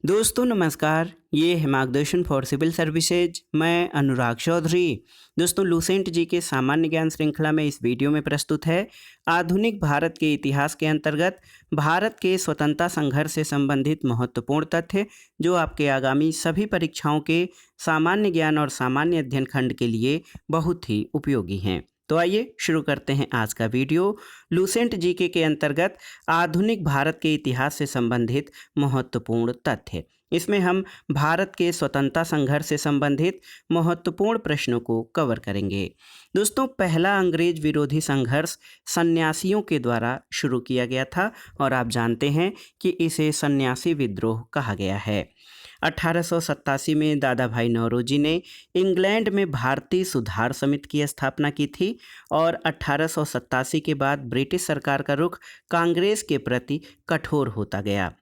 दोस्तों नमस्कार। ये है मार्गदर्शन फॉर सिविल सर्विसेज। मैं अनुराग चौधरी। दोस्तों लूसेंट जी के सामान्य ज्ञान श्रृंखला में इस वीडियो में प्रस्तुत है आधुनिक भारत के इतिहास के अंतर्गत भारत के स्वतंत्रता संघर्ष से संबंधित महत्वपूर्ण तथ्य जो आपके आगामी सभी परीक्षाओं के सामान्य ज्ञान और सामान्य अध्ययन खंड के लिए बहुत ही उपयोगी हैं। तो आइए शुरू करते हैं आज का वीडियो। लूसेंट जीके के अंतर्गत आधुनिक भारत के इतिहास से संबंधित महत्वपूर्ण तथ्य। इसमें हम भारत के स्वतंत्रता संघर्ष से संबंधित महत्वपूर्ण प्रश्नों को कवर करेंगे। दोस्तों पहला अंग्रेज विरोधी संघर्ष सन्यासियों के द्वारा शुरू किया गया था और आप जानते हैं कि इसे सन्यासी विद्रोह कहा गया है। 1887 में दादा भाई नौरोजी ने इंग्लैंड में भारतीय सुधार समिति की स्थापना की थी और 1887 के बाद ब्रिटिश सरकार का रुख कांग्रेस के प्रति कठोर होता गया।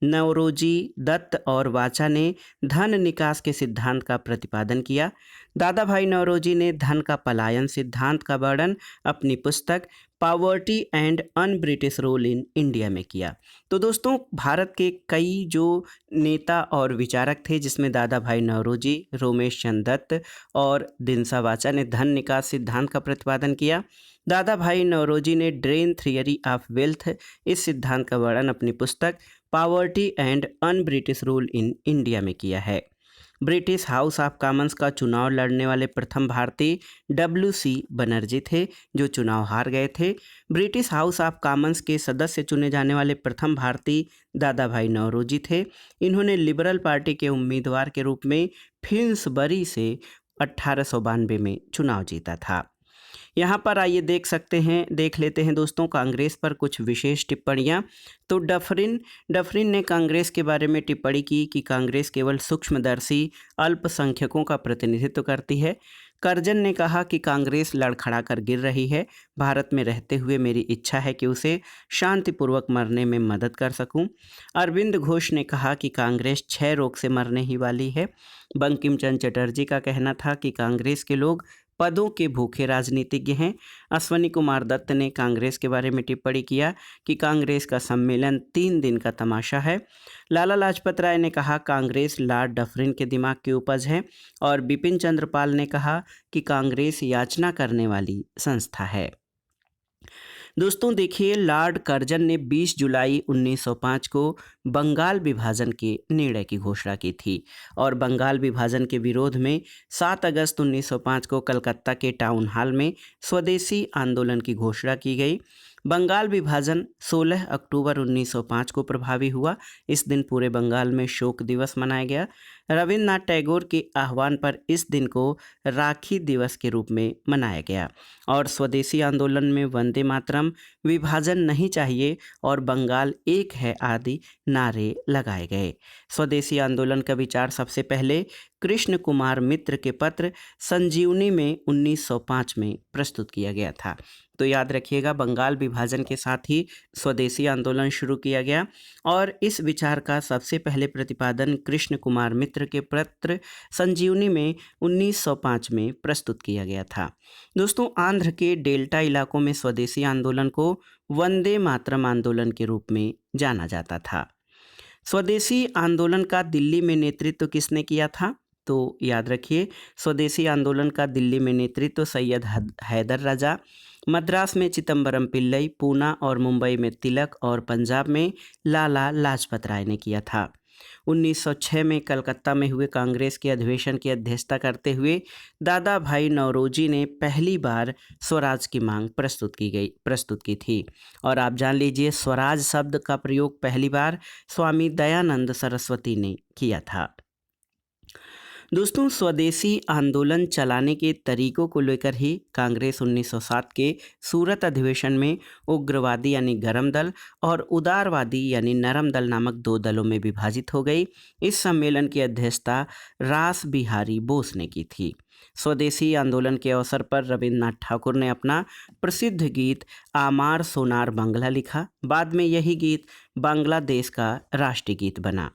नौरोजी, दत्त और वाचा ने धन निकास के सिद्धांत का प्रतिपादन किया। दादा भाई नौरोजी ने धन का पलायन सिद्धांत का वर्णन अपनी पुस्तक poverty and un British rule in India में किया। तो दोस्तों भारत के कई जो नेता और विचारक थे जिसमें दादा भाई नौरोजी, रोमेश चंद दत्त और दिनसा वाचा ने धन निकास सिद्धांत का प्रतिपादन किया। दादा भाई नौरोजी ने ड्रेन थियरी ऑफ वेल्थ इस सिद्धांत का वर्णन अपनी पुस्तक poverty and un British rule in India में किया है। ब्रिटिश हाउस ऑफ कॉमन्स का चुनाव लड़ने वाले प्रथम भारतीय WC बनर्जी थे जो चुनाव हार गए थे। ब्रिटिश हाउस ऑफ कॉमन्स के सदस्य चुने जाने वाले प्रथम भारतीय दादा भाई नौरोजी थे। इन्होंने लिबरल पार्टी के उम्मीदवार के रूप में फिन्सबरी से 1892 में चुनाव जीता था। यहाँ पर आइए देख लेते हैं दोस्तों कांग्रेस पर कुछ विशेष टिप्पणियाँ। तो डफरिन ने कांग्रेस के बारे में टिप्पणी की कि कांग्रेस केवल सूक्ष्मदर्शी अल्पसंख्यकों का प्रतिनिधित्व करती है। कर्जन ने कहा कि कांग्रेस लड़खड़ा कर गिर रही है। भारत में रहते हुए मेरी इच्छा है कि उसे शांतिपूर्वक मरने में मदद कर सकूं। अरविंद घोष ने कहा कि कांग्रेस क्षय रोग से मरने ही वाली है। बंकिम चंद्र चटर्जी का कहना था कि कांग्रेस के लोग पदों के भूखे राजनीतिज्ञ हैं। अश्वनी कुमार दत्त ने कांग्रेस के बारे में टिप्पणी किया कि कांग्रेस का सम्मेलन 3 दिन का तमाशा है। लाला लाजपत राय ने कहा कांग्रेस लॉर्ड डफरिन के दिमाग की उपज है और बिपिन चंद्र पाल ने कहा कि कांग्रेस याचना करने वाली संस्था है। दोस्तों देखिए लॉर्ड कर्जन ने 20 जुलाई 1905 को बंगाल विभाजन के निर्णय की घोषणा की थी और बंगाल विभाजन के विरोध में 7 अगस्त 1905 को कलकत्ता के टाउन हॉल में स्वदेशी आंदोलन की घोषणा की गई। बंगाल विभाजन 16 अक्टूबर 1905 को प्रभावी हुआ। इस दिन पूरे बंगाल में शोक दिवस मनाया गया। रविन्द्रनाथ टैगोर के आह्वान पर इस दिन को राखी दिवस के रूप में मनाया गया और स्वदेशी आंदोलन में वंदे मातरम, विभाजन नहीं चाहिए और बंगाल एक है आदि नारे लगाए गए। स्वदेशी आंदोलन का विचार सबसे पहले कृष्ण कुमार मित्र के पत्र संजीवनी में 1905 में प्रस्तुत किया गया था। तो याद रखिएगा बंगाल विभाजन के साथ ही स्वदेशी आंदोलन शुरू किया गया और इस विचार का सबसे पहले प्रतिपादन कृष्ण कुमार मित्र के पत्र संजीवनी में 1905 में प्रस्तुत किया गया था। दोस्तों आंध्र के डेल्टा इलाकों में स्वदेशी आंदोलन को वंदे मातरम आंदोलन के रूप में जाना जाता था। स्वदेशी आंदोलन का दिल्ली में नेतृत्व किसने किया था? तो याद रखिए स्वदेशी आंदोलन का दिल्ली में नेतृत्व सैयद हैदर राजा, मद्रास में चिदम्बरम पिल्लई, पूना और मुंबई में तिलक और पंजाब में लाला लाजपत राय ने किया था। 1906 में कलकत्ता में हुए कांग्रेस के अधिवेशन की अध्यक्षता करते हुए दादा भाई नौरोजी ने पहली बार स्वराज की मांग प्रस्तुत की थी और आप जान लीजिए स्वराज शब्द का प्रयोग पहली बार स्वामी दयानंद सरस्वती ने किया था। दोस्तों स्वदेशी आंदोलन चलाने के तरीकों को लेकर ही कांग्रेस 1907 के सूरत अधिवेशन में उग्रवादी यानी गरम दल और उदारवादी यानी नरम दल नामक 2 दलों में विभाजित हो गई। इस सम्मेलन की अध्यक्षता रास बिहारी बोस ने की थी। स्वदेशी आंदोलन के अवसर पर रविन्द्रनाथ ठाकुर ने अपना प्रसिद्ध गीत आमार सोनार बांग्ला लिखा। बाद में यही गीत बांग्लादेश का राष्ट्रीय गीत बना।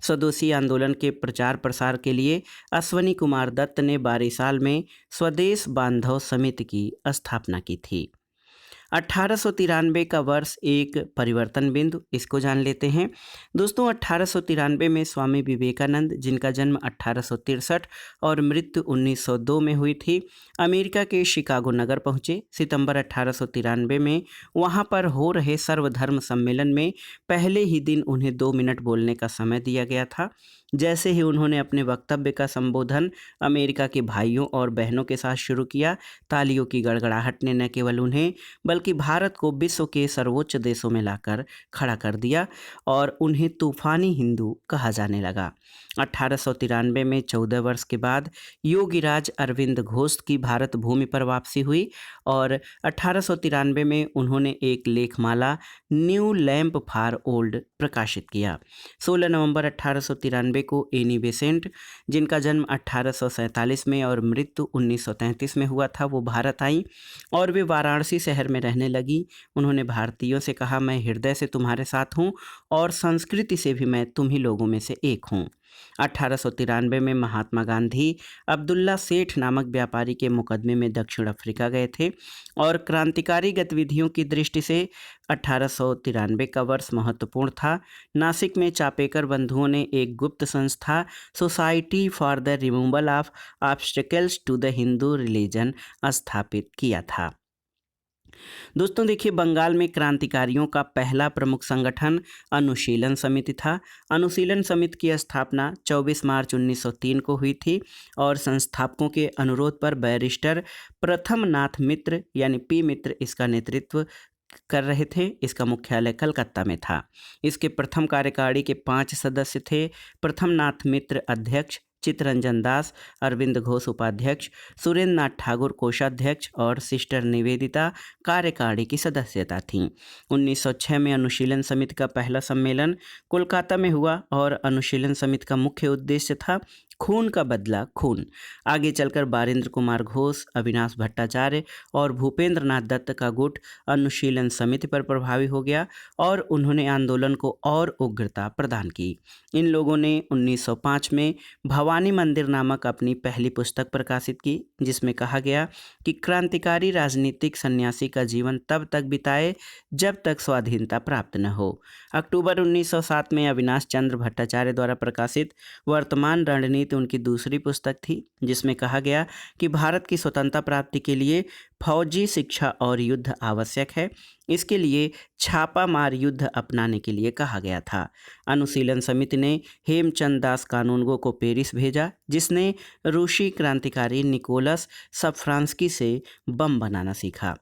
स्वदेशी आंदोलन के प्रचार प्रसार के लिए अश्वनी कुमार दत्त ने बारिसाल में स्वदेश बांधव समिति की स्थापना की थी। 1893 का वर्ष एक परिवर्तन बिंदु, इसको जान लेते हैं। दोस्तों 1893 में स्वामी विवेकानंद, जिनका जन्म 1863 और मृत्यु 1902 में हुई थी, अमेरिका के शिकागो नगर पहुंचे। सितंबर 1893 में वहां पर हो रहे सर्वधर्म सम्मेलन में पहले ही दिन उन्हें 2 मिनट बोलने का समय दिया गया था। जैसे ही उन्होंने अपने वक्तव्य का संबोधन अमेरिका के भाइयों और बहनों के साथ शुरू किया, तालियों की गड़गड़ाहट ने न केवल उन्हें बल्कि भारत को विश्व के सर्वोच्च देशों में लाकर खड़ा कर दिया और उन्हें तूफानी हिंदू कहा जाने लगा। 1893 में 14 वर्ष के बाद योगीराज अरविंद घोष की भारत भूमि पर वापसी हुई और 1893 में उन्होंने एक लेखमाला न्यू लैंप फॉर ओल्ड प्रकाशित किया। 16 नवंबर 1893 को एनी बेसेंट, जिनका जन्म 1847 में और मृत्यु 1933 में हुआ था, वो भारत आई और वे वाराणसी शहर में रहने लगी। उन्होंने भारतीयों से कहा, मैं हृदय से तुम्हारे साथ हूँ और संस्कृति से भी मैं तुम ही लोगों में से एक हूँ। 1893 में महात्मा गांधी अब्दुल्ला सेठ नामक व्यापारी के मुकदमे में दक्षिण अफ्रीका गए थे और क्रांतिकारी गतिविधियों की दृष्टि से 1893 का वर्ष महत्वपूर्ण था। नासिक में चापेकर बंधुओं ने एक गुप्त संस्था society for the removal of obstacles to the Hindu religion स्थापित किया था। दोस्तों देखिए, बंगाल में क्रांतिकारियों का पहला प्रमुख संगठन अनुशीलन समिति था। अनुशीलन समिति की स्थापना 24 मार्च 1903 को हुई थी और संस्थापकों के अनुरोध पर बैरिस्टर प्रथम नाथ मित्र यानी पी मित्र इसका नेतृत्व कर रहे थे। इसका मुख्यालय कलकत्ता में था। इसके प्रथम कार्यकारिणी के 5 सदस्य थे। प्रथम नाथ मित्र अध्यक्ष, चित्तरंजन दास, अरविंद घोष उपाध्यक्ष, सुरेंद्र नाथ ठाकुर कोषाध्यक्ष और सिस्टर निवेदिता कार्यकारिणी की सदस्यता थीं। 1906 में अनुशीलन समिति का पहला सम्मेलन कोलकाता में हुआ और अनुशीलन समिति का मुख्य उद्देश्य था खून का बदला खून। आगे चलकर बारेंद्र कुमार घोष, अविनाश भट्टाचार्य और भूपेंद्र नाथ दत्त का गुट अनुशीलन समिति पर प्रभावी हो गया और उन्होंने आंदोलन को और उग्रता प्रदान की। इन लोगों ने 1905 में भवानी मंदिर नामक अपनी पहली पुस्तक प्रकाशित की, जिसमें कहा गया कि क्रांतिकारी राजनीतिक सन्यासी का जीवन तब तक बिताए जब तक स्वाधीनता प्राप्त न हो। अक्टूबर 1907 में अविनाश चंद्र भट्टाचार्य द्वारा प्रकाशित वर्तमान रणनीति उनकी दूसरी पुस्तक थी, जिसमें कहा गया कि भारत की स्वतंत्रता प्राप्ति के लिए फौजी शिक्षा और युद्ध आवश्यक है। इसके लिए छापा मार युद्ध अपनाने के लिए कहा गया था। अनुशीलन समिति ने हेमचंद दास कानूनगो को पेरिस भेजा, जिसने रूसी क्रांतिकारी निकोलस सफ्रांस्की से बम बनाना सीखा।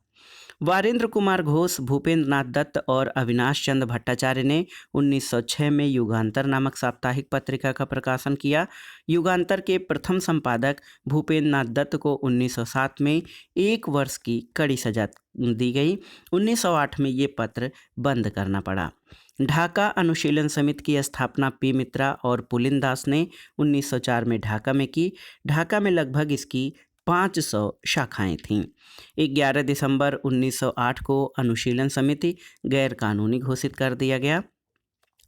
वारेंद्र कुमार घोष, भूपेंद्र नाथ दत्त और अविनाश चंद्र भट्टाचार्य ने 1906 में युगांतर नामक साप्ताहिक पत्रिका का प्रकाशन किया। युगांतर के प्रथम संपादक भूपेंद्र नाथ दत्त को 1907 में 1 वर्ष की कड़ी सजा दी गई। 1908 में ये पत्र बंद करना पड़ा। ढाका अनुशीलन समिति की स्थापना पी मित्रा और पुलिन दास ने 1904 में ढाका में की। ढाका में लगभग इसकी 500 शाखाएं थीं। 11 दिसंबर 1908 को अनुशीलन समिति गैर कानूनी घोषित कर दिया गया।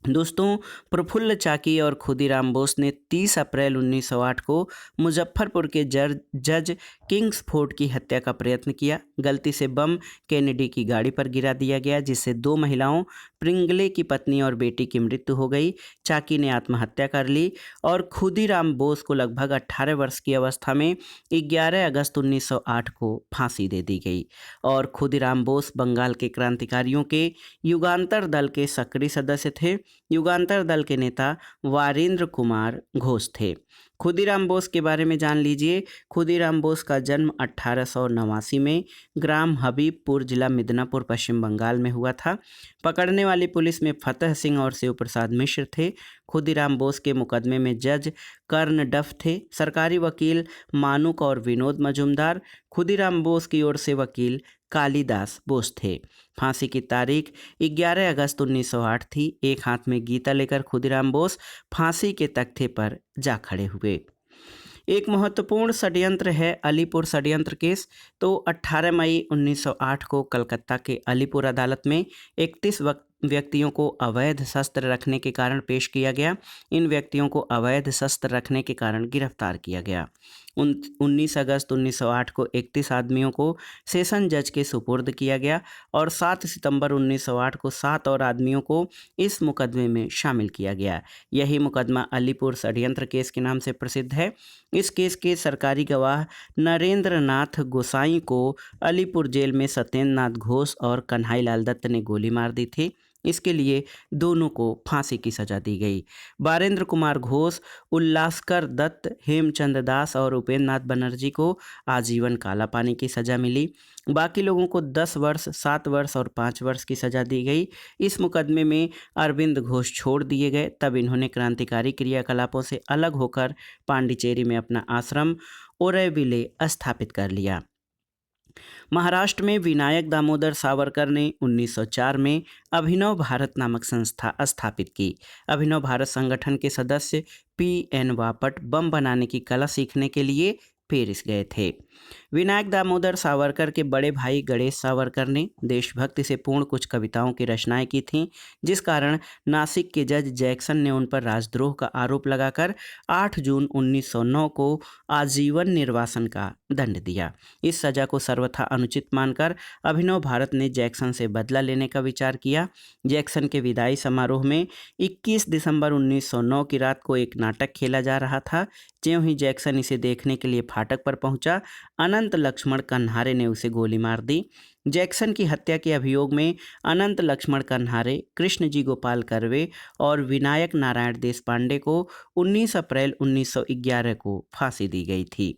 दोस्तों, प्रफुल्ल चाकी और खुदीराम बोस ने 30 अप्रैल 1908 को मुजफ्फरपुर के जज किंग्सफोर्ड की हत्या का प्रयत्न किया। गलती से बम कैनेडी की गाड़ी पर गिरा दिया गया, जिससे 2 महिलाओं प्रिंगले की पत्नी और बेटी की मृत्यु हो गई। चाकी ने आत्महत्या कर ली और खुदीराम बोस को लगभग 18 वर्ष की अवस्था में 11 अगस्त 1908 को फांसी दे दी गई। और खुदीराम बोस बंगाल के क्रांतिकारियों के युगांतर दल के सक्रिय सदस्य थे। युगांतर दल के नेता वारेंद्र कुमार घोष थे। खुदीराम बोस के बारे में जान लीजिए। खुदीराम बोस का जन्म 1889 में ग्राम हबीबपुर, जिला मिदनापुर, पश्चिम बंगाल में हुआ था। पकड़ने वाली पुलिस में फतेह सिंह और शिव प्रसाद मिश्र थे। खुदीराम बोस के मुकदमे में जज कर्ण डफ थे। सरकारी वकील मानुक और विनोद मजुमदार। खुदीराम बोस की ओर से वकील कालिदास बोस थे। फांसी की तारीख 11 अगस्त 1908 थी। एक हाथ में गीता लेकर खुदीराम बोस फांसी के तख्ते पर जा खड़े हुए। एक महत्वपूर्ण षड्यंत्र है अलीपुर षड्यंत्र केस। तो 18 मई 1908 को कलकत्ता के अलीपुर अदालत में 31 व्यक्तियों को अवैध शस्त्र रखने के कारण पेश किया गया। इन व्यक्तियों को अवैध शस्त्र रखने के कारण गिरफ्तार किया गया। 19 अगस्त 1908 को 31 आदमियों को सेशन जज के सुपुर्द किया गया और 7 सितंबर 1908 को 7 और आदमियों को इस मुकदमे में शामिल किया गया। यही मुकदमा अलीपुर षड्यंत्र केस के नाम से प्रसिद्ध है। इस केस के सरकारी गवाह नरेंद्र नाथ गोसाई को अलीपुर जेल में सत्येंद्र नाथ घोष और कन्हई लाल दत्त ने गोली मार दी थी। इसके लिए दोनों को फांसी की सजा दी गई। बारेंद्र कुमार घोष, उल्लासकर दत्त, हेमचंद दास और उपेंद्र नाथ बनर्जी को आजीवन काला पानी की सजा मिली। बाकी लोगों को 10 वर्ष, 7 वर्ष और 5 वर्ष की सजा दी गई। इस मुकदमे में अरविंद घोष छोड़ दिए गए। तब इन्होंने क्रांतिकारी क्रियाकलापों से अलग होकर पांडिचेरी में अपना आश्रम ओरैविले स्थापित कर लिया। महाराष्ट्र में विनायक दामोदर सावरकर ने 1904 में अभिनव भारत नामक संस्था स्थापित की। अभिनव भारत संगठन के सदस्य P.N. बापट बम बनाने की कला सीखने के लिए पेरिस गए थे। विनायक दामोदर सावरकर के बड़े भाई गणेश सावरकर ने देशभक्ति से पूर्ण कुछ कविताओं की रचनाएं की थीं, जिस कारण नासिक के जज जैक्सन ने उन पर राजद्रोह का आरोप लगाकर 8 जून 1909 को आजीवन निर्वासन का दंड दिया। इस सजा को सर्वथा अनुचित मानकर अभिनव भारत ने जैक्सन से बदला लेने का विचार किया। जैक्सन के विदाई समारोह में 21 दिसंबर 1909 की रात को एक नाटक खेला जा रहा था। ज्यों ही जैक्सन इसे देखने के लिए फाटक पर पहुंचा, अनंत लक्ष्मण कन्हारे ने उसे गोली मार दी। जैक्सन की हत्या के अभियोग में अनंत लक्ष्मण कन्हारे, कृष्णजी गोपाल कर्वे और विनायक नारायण देशपांडे को 19 अप्रैल 1911 को फांसी दी गई थी।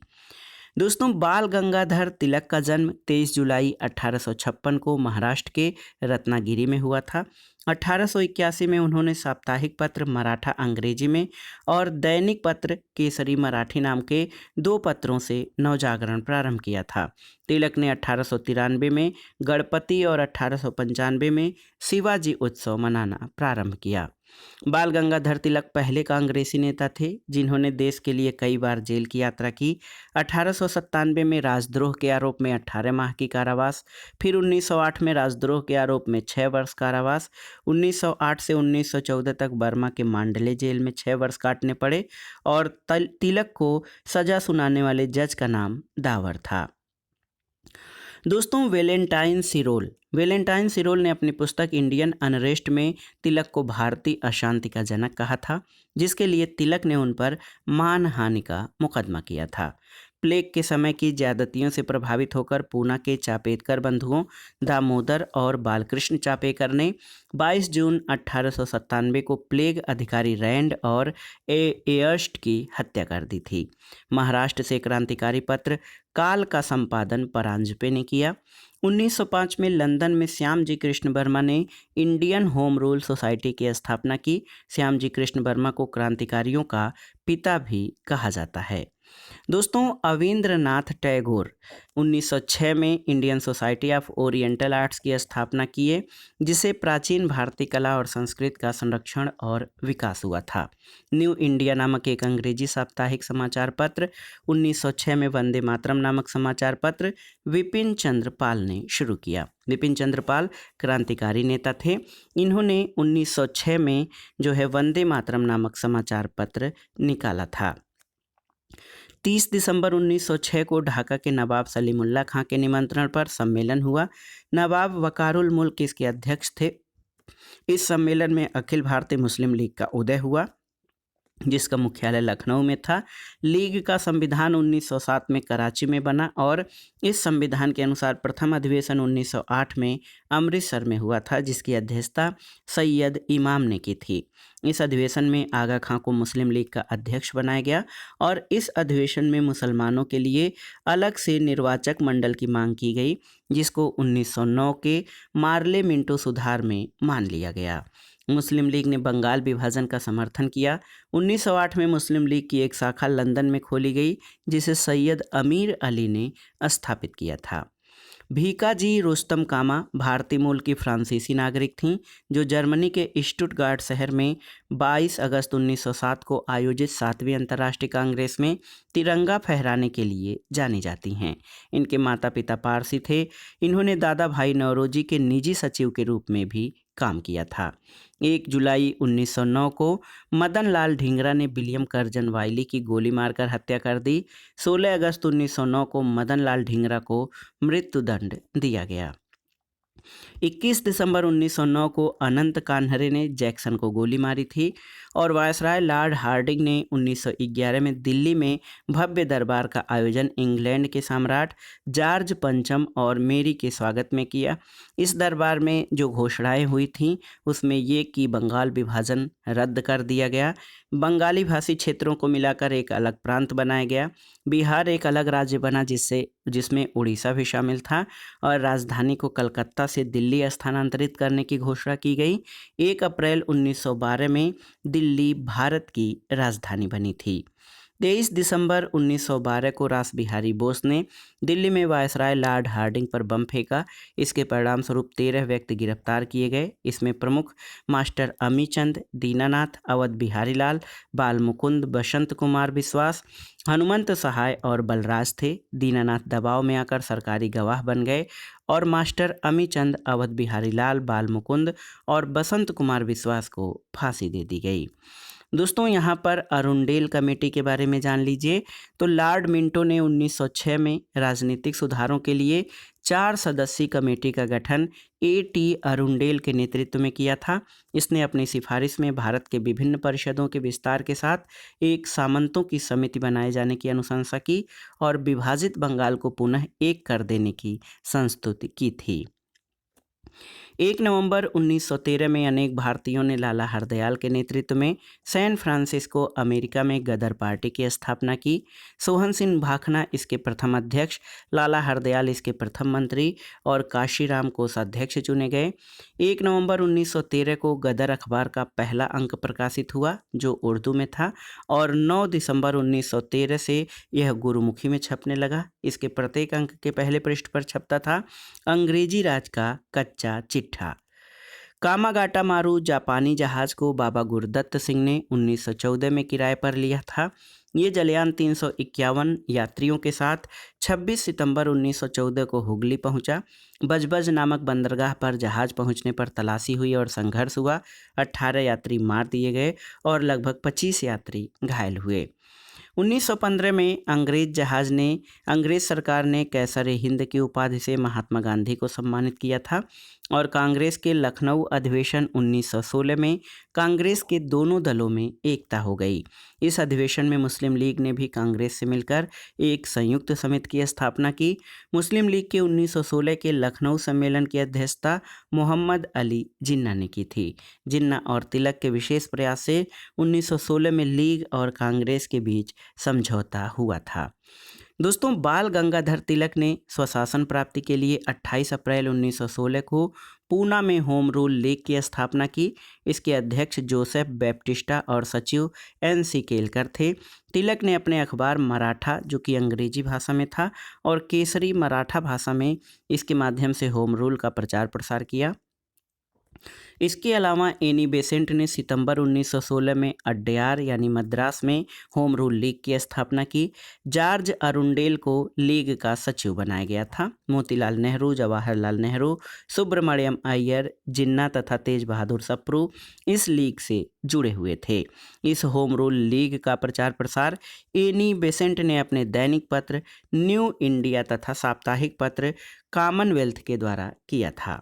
दोस्तों, बाल गंगाधर तिलक का जन्म 23 जुलाई 1856 को महाराष्ट्र के रत्नागिरी में हुआ था। 1881 में उन्होंने साप्ताहिक पत्र मराठा अंग्रेजी में और दैनिक पत्र केसरी मराठी नाम के 2 पत्रों से नवजागरण प्रारंभ किया था। तिलक ने 1893 में गणपति और 1895 में शिवाजी उत्सव मनाना प्रारंभ किया। बाल गंगाधर तिलक पहले कांग्रेसी नेता थे जिन्होंने देश के लिए कई बार जेल की यात्रा की। 1897 में राजद्रोह के आरोप में 18 माह की कारावास, फिर 1908 में राजद्रोह के आरोप में 6 वर्ष कारावास। 1908 से 1914 तक बर्मा के मांडले जेल में 6 वर्ष काटने पड़े और तिलक को सजा सुनाने वाले जज का नाम दावर था। दोस्तों, वेलेंटाइन सिरोल ने अपनी पुस्तक इंडियन अनरेस्ट में तिलक को भारतीय अशांति का जनक कहा था, जिसके लिए तिलक ने उन पर मानहानि का मुकदमा किया था। प्लेग के समय की ज्यादतियों से प्रभावित होकर पूना के चापेकर बंधुओं दामोदर और बालकृष्ण चापेकर ने 22 जून 1897 को प्लेग अधिकारी रैंड और एयर्स्ट की हत्या कर दी थी। महाराष्ट्र से क्रांतिकारी पत्र काल का संपादन परांजपे ने किया। 1905 में लंदन में श्यामजी कृष्ण वर्मा ने इंडियन होम रूल सोसाइटी की स्थापना की। श्यामजी कृष्ण वर्मा को क्रांतिकारियों का पिता भी कहा जाता है। दोस्तों, अवींद्रनाथ टैगोर 1906 में Indian society of oriental arts की स्थापना किए, जिसे प्राचीन भारतीय कला और संस्कृति का संरक्षण और विकास हुआ था। न्यू इंडिया नामक एक अंग्रेजी साप्ताहिक समाचार पत्र, 1906 में वंदे मातरम नामक समाचार पत्र विपिन चंद्र पाल ने शुरू किया। विपिन चंद्र पाल क्रांतिकारी नेता थे। इन्होंने 1906 में जो है वंदे मातरम नामक समाचार पत्र निकाला था। 30 दिसंबर 1906 को ढाका के नवाब सलीमुल्लाह खां के निमंत्रण पर सम्मेलन हुआ। नवाब वकारुल मुल्क इसके अध्यक्ष थे। इस सम्मेलन में अखिल भारतीय मुस्लिम लीग का उदय हुआ, जिसका मुख्यालय लखनऊ में था। लीग का संविधान 1907 में कराची में बना और इस संविधान के अनुसार प्रथम अधिवेशन 1908 में अमृतसर में हुआ था, जिसकी अध्यक्षता सैयद इमाम ने की थी। इस अधिवेशन में आगा खां को मुस्लिम लीग का अध्यक्ष बनाया गया और इस अधिवेशन में मुसलमानों के लिए अलग से निर्वाचक मंडल की मांग की गई, जिसको 1909 के मार्ले मिंटो सुधार में मान लिया गया। मुस्लिम लीग ने बंगाल विभाजन का समर्थन किया। 1908 में मुस्लिम लीग की एक शाखा लंदन में खोली गई, जिसे सैयद अमीर अली ने स्थापित किया था। भीकाजी रुस्तम कामा भारतीय मूल की फ्रांसीसी नागरिक थीं, जो जर्मनी के स्टुटगार्ट शहर में 22 अगस्त 1907 को आयोजित 7वीं अंतर्राष्ट्रीय कांग्रेस में तिरंगा फहराने के लिए जानी जाती हैं। इनके माता पिता पारसी थे। इन्होंने दादा भाई नौरोजी के निजी सचिव के रूप में भी काम किया था। 1 जुलाई 1909 को मदन लाल ढींगरा ने विलियम कर्जन वाइली की गोली मारकर हत्या कर दी। 16 अगस्त 1909 को मदन लाल ढींगरा को मृत्युदंड दिया गया। 21 दिसंबर 1909 को अनंत कान्हरे ने जैक्सन को गोली मारी थी और वायसराय लॉर्ड हार्डिंग ने 1911 में दिल्ली में भव्य दरबार का आयोजन इंग्लैंड के सम्राट जॉर्ज पंचम और मेरी के स्वागत में किया। इस दरबार में जो घोषणाएं हुई थीं उसमें ये कि बंगाल विभाजन रद्द कर दिया गया, बंगाली भाषी क्षेत्रों को मिलाकर एक अलग प्रांत बनाया गया, बिहार एक अलग राज्य बना जिसमें उड़ीसा भी शामिल था और राजधानी को कलकत्ता से दिल्ली स्थानांतरित करने की घोषणा की गई। 1 अप्रैल 1912 में दिल्ली भारत की राजधानी बनी थी। 23 दिसंबर 1912 को रास बिहारी बोस ने दिल्ली में वायसराय लॉर्ड हार्डिंग पर बम फेंका। इसके परिणामस्वरूप 13 व्यक्ति गिरफ्तार किए गए। इसमें प्रमुख मास्टर अमीचंद, दीनानाथ, अवध बिहारी लाल, बाल मुकुंद, बसंत कुमार बिश्वास, हनुमंत सहाय और बलराज थे। दीनानाथ दबाव में आकर सरकारी गवाह बन गए और मास्टर अमीचंद, अवध बिहारी लाल, बाल मुकुंद और बसंत कुमार विश्वास को फांसी दे दी गई। दोस्तों यहाँ पर अरुंडेल कमेटी के बारे में जान लीजिए। तो लॉर्ड मिंटो ने 1906 में राजनीतिक सुधारों के लिए 4 सदस्यीय कमेटी का गठन A.T. अरुंडेल के नेतृत्व में किया था। इसने अपनी सिफारिश में भारत के विभिन्न परिषदों के विस्तार के साथ एक सामंतों की समिति बनाए जाने की अनुशंसा की और विभाजित बंगाल को पुनः एक कर देने की संस्तुति की थी। 1 नवंबर 1913 में अनेक भारतीयों ने लाला हरदयाल के नेतृत्व में सैन फ्रांसिस्को अमेरिका में गदर पार्टी की स्थापना की। सोहन सिंह भाखना इसके प्रथम अध्यक्ष, लाला हरदयाल इसके प्रथम मंत्री और काशीराम कोषाध्यक्ष चुने गए। 1 नवंबर 1913 को गदर अखबार का पहला अंक प्रकाशित हुआ जो उर्दू में था और 9 दिसंबर 1913 से यह गुरुमुखी में छपने लगा। इसके प्रत्येक अंक के पहले पृष्ठ पर छपता था अंग्रेजी राज का कच्चा चिट्ठा। कामागाटा मारू जापानी जहाज को बाबा गुरदत्त सिंह ने 1914 में किराए पर लिया था। ये जलयान 351 यात्रियों के साथ 26 सितंबर 1914 को हुगली पहुंचा। बजबज नामक बंदरगाह पर जहाज पहुंचने पर तलाशी हुई और संघर्ष हुआ। 18 यात्री मार दिए गए और लगभग 25 यात्री घायल हुए। 1915 में अंग्रेज सरकार ने कैसर हिंद की उपाधि से महात्मा गांधी को सम्मानित किया था और कांग्रेस के लखनऊ अधिवेशन 1916 में कांग्रेस के दोनों दलों में एकता हो गई। इस अधिवेशन में मुस्लिम लीग ने भी कांग्रेस से मिलकर एक संयुक्त समिति की स्थापना की। मुस्लिम लीग के 1916 के लखनऊ सम्मेलन की अध्यक्षता मोहम्मद अली जिन्ना ने की थी। जिन्ना और तिलक के विशेष प्रयास से 1916 में लीग और कांग्रेस के बीच समझौता हुआ था। दोस्तों बाल गंगाधर तिलक ने स्वशासन प्राप्ति के लिए 28 अप्रैल 1916 को पूना में होम रूल लीग की स्थापना की। इसके अध्यक्ष जोसेफ बैप्टिस्टा और सचिव N.C. केलकर थे। तिलक ने अपने अखबार मराठा जो कि अंग्रेजी भाषा में था और केसरी मराठा भाषा में इसके माध्यम से होम रूल का प्रचार प्रसार किया। इसके अलावा एनी बेसेंट ने सितंबर 1916 में अड्यार यानी मद्रास में होम रूल लीग की स्थापना की। जॉर्ज अरुंडेल को लीग का सचिव बनाया गया था। मोतीलाल नेहरू, जवाहरलाल नेहरू, सुब्रमण्यम अय्यर, जिन्ना तथा तेज बहादुर सप्रू इस लीग से जुड़े हुए थे। इस होम रूल लीग का प्रचार प्रसार एनी बेसेंट ने अपने दैनिक पत्र न्यू इंडिया तथा साप्ताहिक पत्र कॉमनवेल्थ के द्वारा किया था।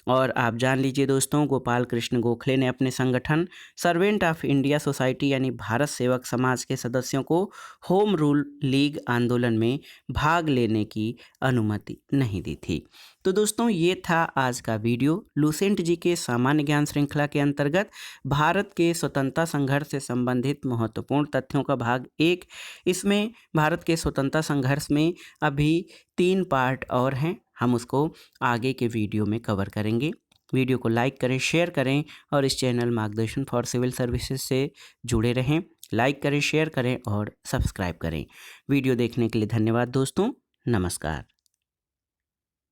और आप जान लीजिए दोस्तों, गोपाल कृष्ण गोखले ने अपने संगठन सर्वेंट ऑफ इंडिया सोसाइटी यानी भारत सेवक समाज के सदस्यों को होम रूल लीग आंदोलन में भाग लेने की अनुमति नहीं दी थी। तो दोस्तों ये था आज का वीडियो लुसेंट जी के सामान्य ज्ञान श्रृंखला के अंतर्गत भारत के स्वतंत्रता संघर्ष से संबंधित महत्वपूर्ण तथ्यों का भाग 1। इसमें भारत के स्वतंत्रता संघर्ष में अभी 3 पार्ट और हैं, हम उसको आगे के वीडियो में कवर करेंगे। वीडियो को लाइक करें, शेयर करें और इस चैनल मार्गदर्शन फॉर सिविल सर्विसेज से जुड़े रहें। लाइक करें, शेयर करें और सब्सक्राइब करें। वीडियो देखने के लिए धन्यवाद दोस्तों। नमस्कार।